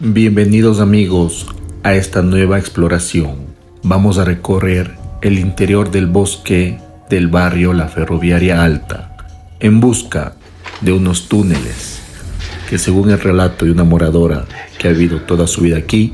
Bienvenidos amigos a esta nueva exploración. Vamos a recorrer el interior del bosque del barrio La Ferroviaria Alta en busca de unos túneles que, según el relato de una moradora que ha vivido toda su vida aquí,